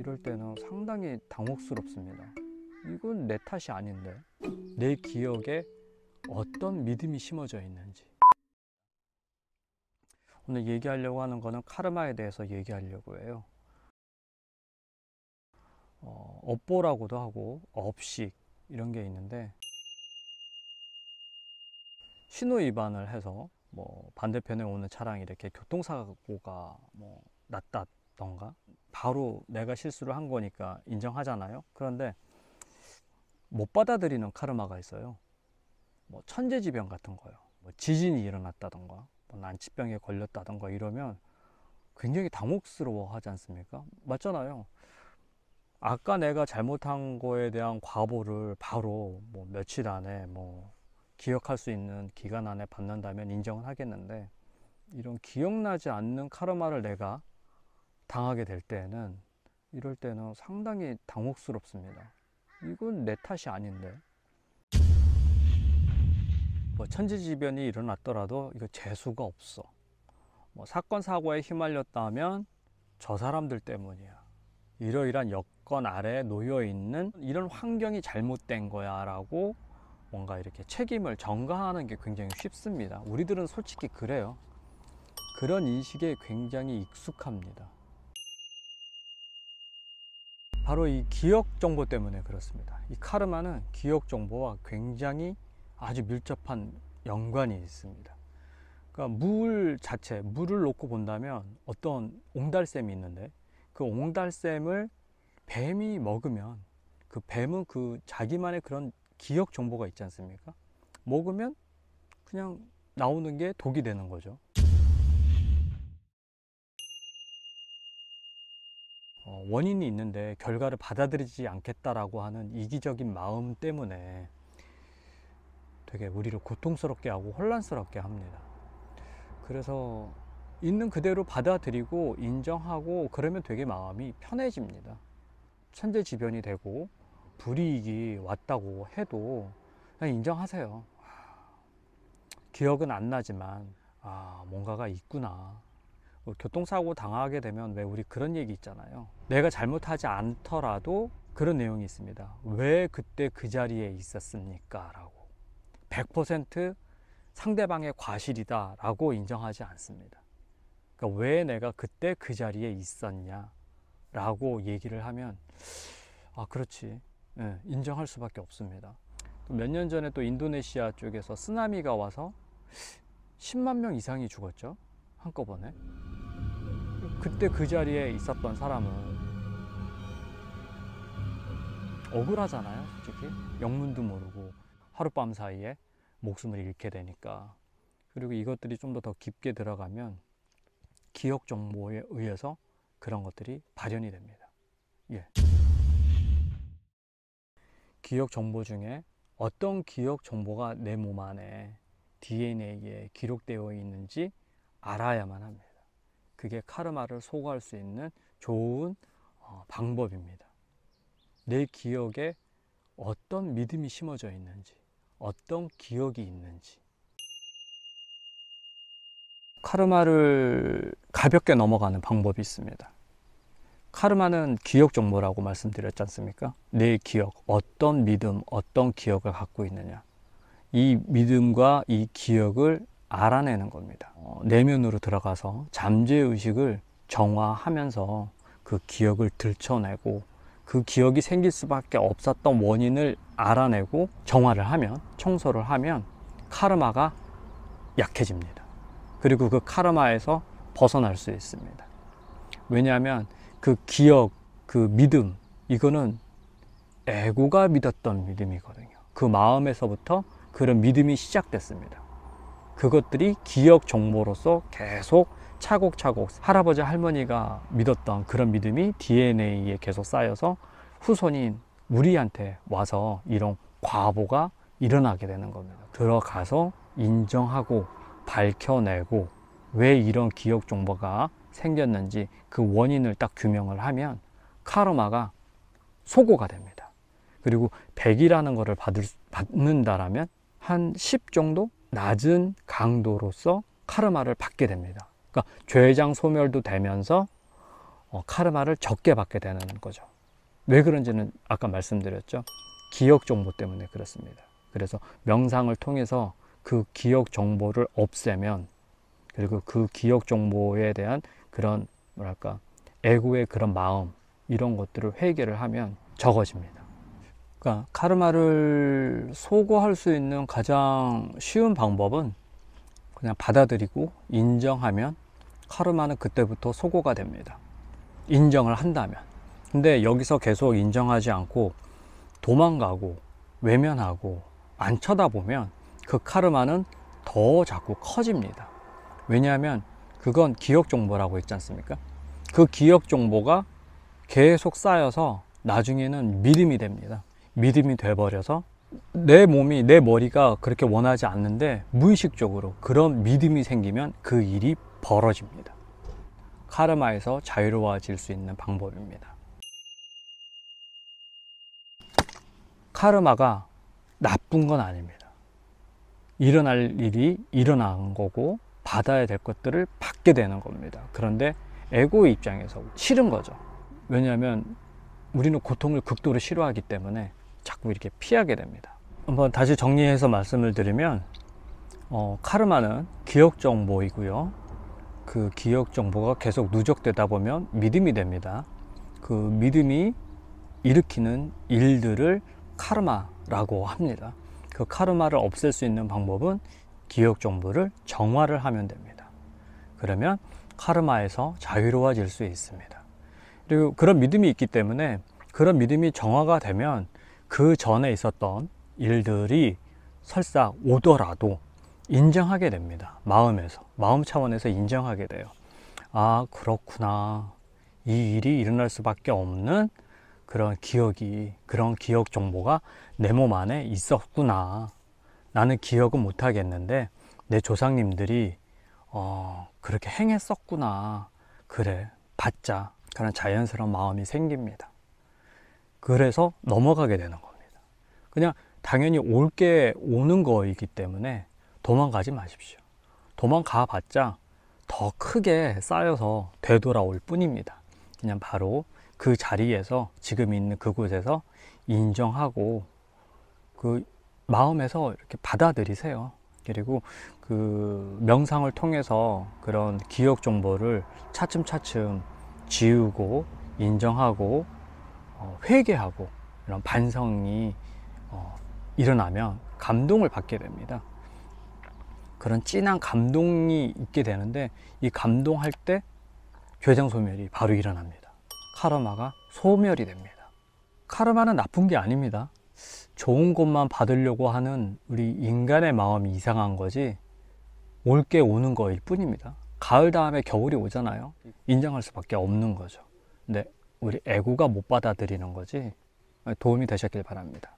이럴 때는 상당히 당혹스럽습니다. 이건 내 탓이 아닌데 내 기억에 어떤 믿음이 심어져 있는지. 오늘 얘기하려고 하는 거는 카르마에 대해서 얘기하려고 해요. 업보라고도 하고 업식 이런 게 있는데, 신호 위반을 해서 뭐 반대편에 오는 차량이 이렇게 교통사고가 뭐 났다던가, 바로 내가 실수를 한 거니까 인정하잖아요. 그런데 못 받아들이는 카르마가 있어요. 뭐 천재지변 같은 거요. 뭐 지진이 일어났다던가, 뭐 난치병에 걸렸다던가 이러면 굉장히 당혹스러워 하지 않습니까? 맞잖아요. 아까 내가 잘못한 거에 대한 과보를 바로 뭐 며칠 안에, 뭐 기억할 수 있는 기간 안에 받는다면 인정은 하겠는데, 이런 기억나지 않는 카르마를 내가 당하게 될 때는, 이럴 때는 상당히 당혹스럽습니다. 이건 내 탓이 아닌데, 뭐 천재지변이 일어났더라도 이거 재수가 없어. 뭐 사건 사고에 휘말렸다면 저 사람들 때문이야. 이러이러한 여건 아래에 놓여 있는 이런 환경이 잘못된 거야 라고 뭔가 이렇게 책임을 전가하는 게 굉장히 쉽습니다. 우리들은 솔직히 그래요. 그런 인식에 굉장히 익숙합니다. 바로 이 기억 정보 때문에 그렇습니다. 이 카르마는 기억 정보와 굉장히 아주 밀접한 연관이 있습니다. 그러니까 물 자체, 물을 놓고 본다면 어떤 옹달샘이 있는데, 그 옹달샘을 뱀이 먹으면 그 뱀은 그 자기만의 그런 기억 정보가 있지 않습니까? 먹으면 그냥 나오는 게 독이 되는 거죠. 원인이 있는데 결과를 받아들이지 않겠다라고 하는 이기적인 마음 때문에 되게 우리를 고통스럽게 하고 혼란스럽게 합니다. 그래서 있는 그대로 받아들이고 인정하고 그러면 되게 마음이 편해집니다. 천재지변이 되고 불이익이 왔다고 해도 그냥 인정하세요. 기억은 안 나지만 뭔가가 있구나. 교통사고 당하게 되면 왜 우리 그런 얘기 있잖아요. 내가 잘못하지 않더라도 그런 내용이 있습니다. 왜 그때 그 자리에 있었습니까? 라고. 100% 상대방의 과실이다 라고 인정하지 않습니다. 그러니까 왜 내가 그때 그 자리에 있었냐 라고 얘기를 하면 그렇지, 인정할 수밖에 없습니다. 몇 년 전에 또 인도네시아 쪽에서 쓰나미가 와서 10만 명 이상이 죽었죠, 한꺼번에. 그때 그 자리에 있었던 사람은 억울하잖아요, 솔직히. 영문도 모르고 하룻밤 사이에 목숨을 잃게 되니까. 그리고 이것들이 좀 더 깊게 들어가면 기억 정보에 의해서 그런 것들이 발현이 됩니다. 기억 정보 중에 어떤 기억 정보가 내 몸 안에 DNA에 기록되어 있는지 알아야만 합니다. 그게 카르마를 소거할 수 있는 좋은 방법입니다. 내 기억에 어떤 믿음이 심어져 있는지, 어떤 기억이 있는지. 카르마를 가볍게 넘어가는 방법이 있습니다. 카르마는 기억 정보라고 말씀드렸지 않습니까? 내 기억, 어떤 믿음, 어떤 기억을 갖고 있느냐. 이 믿음과 이 기억을 알아내는 겁니다. 내면으로 들어가서 잠재의식을 정화하면서 그 기억을 들춰내고, 그 기억이 생길 수밖에 없었던 원인을 알아내고 정화를 하면, 청소를 하면 카르마가 약해집니다. 그리고 그 카르마에서 벗어날 수 있습니다. 왜냐하면 그 기억, 그 믿음, 이거는 에고가 믿었던 믿음이거든요. 그 마음에서부터 그런 믿음이 시작됐습니다. 그것들이 기억 정보로서 계속 차곡차곡 할아버지 할머니가 믿었던 그런 믿음이 DNA에 계속 쌓여서 후손인 우리한테 와서 이런 과보가 일어나게 되는 겁니다. 들어가서 인정하고 밝혀내고 왜 이런 기억 정보가 생겼는지 그 원인을 딱 규명을 하면 카르마가 소거가 됩니다. 그리고 100이라는 거를 받는다라면 한 10 정도 낮은 강도로서 카르마를 받게 됩니다. 그러니까 죄장 소멸도 되면서 카르마를 적게 받게 되는 거죠. 왜 그런지는 아까 말씀드렸죠. 기억 정보 때문에 그렇습니다. 그래서 명상을 통해서 그 기억 정보를 없애면, 그리고 그 기억 정보에 대한 그런 뭐랄까 에고의 그런 마음, 이런 것들을 회개를 하면 적어집니다. 그러니까 카르마를 소거할 수 있는 가장 쉬운 방법은 그냥 받아들이고 인정하면 카르마는 그때부터 소거가 됩니다. 인정을 한다면. 근데 여기서 계속 인정하지 않고 도망가고 외면하고 안 쳐다보면 그 카르마는 더 자꾸 커집니다. 왜냐하면 그건 기억 정보라고 했지 않습니까? 그 기억 정보가 계속 쌓여서 나중에는 믿음이 됩니다. 믿음이 돼버려서 내 몸이, 내 머리가 그렇게 원하지 않는데 무의식적으로 그런 믿음이 생기면 그 일이 벌어집니다. 카르마에서 자유로워질 수 있는 방법입니다. 카르마가 나쁜 건 아닙니다. 일어날 일이 일어난 거고 받아야 될 것들을 받게 되는 겁니다. 그런데 에고의 입장에서 싫은 거죠. 왜냐하면 우리는 고통을 극도로 싫어하기 때문에 자꾸 이렇게 피하게 됩니다. 한번 다시 정리해서 말씀을 드리면 카르마는 기억 정보이고요. 그 기억 정보가 계속 누적되다 보면 믿음이 됩니다. 그 믿음이 일으키는 일들을 카르마라고 합니다. 그 카르마를 없앨 수 있는 방법은 기억 정보를 정화를 하면 됩니다. 그러면 카르마에서 자유로워질 수 있습니다. 그리고 그런 믿음이 있기 때문에 그런 믿음이 정화가 되면 그 전에 있었던 일들이 설사 오더라도 인정하게 됩니다. 마음에서, 마음 차원에서 인정하게 돼요. 아, 그렇구나. 이 일이 일어날 수밖에 없는 그런 기억이, 그런 기억 정보가 내 몸 안에 있었구나. 나는 기억은 못 하겠는데 내 조상님들이 그렇게 행했었구나. 그래, 받자. 그런 자연스러운 마음이 생깁니다. 그래서 넘어가게 되는 겁니다. 그냥 당연히 올 게 오는 거이기 때문에 도망가지 마십시오. 도망가 봤자 더 크게 쌓여서 되돌아올 뿐입니다. 그냥 바로 그 자리에서, 지금 있는 그곳에서 인정하고 그 마음에서 이렇게 받아들이세요. 그리고 그 명상을 통해서 그런 기억 정보를 차츰차츰 지우고 인정하고 회개하고 이런 반성이 일어나면 감동을 받게 됩니다. 그런 진한 감동이 있게 되는데 이 감동할 때 죄장 소멸이 바로 일어납니다. 카르마가 소멸이 됩니다. 카르마는 나쁜 게 아닙니다. 좋은 것만 받으려고 하는 우리 인간의 마음이 이상한 거지 올 게 오는 거일 뿐입니다. 가을 다음에 겨울이 오잖아요. 인정할 수밖에 없는 거죠. 근데 우리 에고가 못 받아들이는 거지. 도움이 되셨길 바랍니다.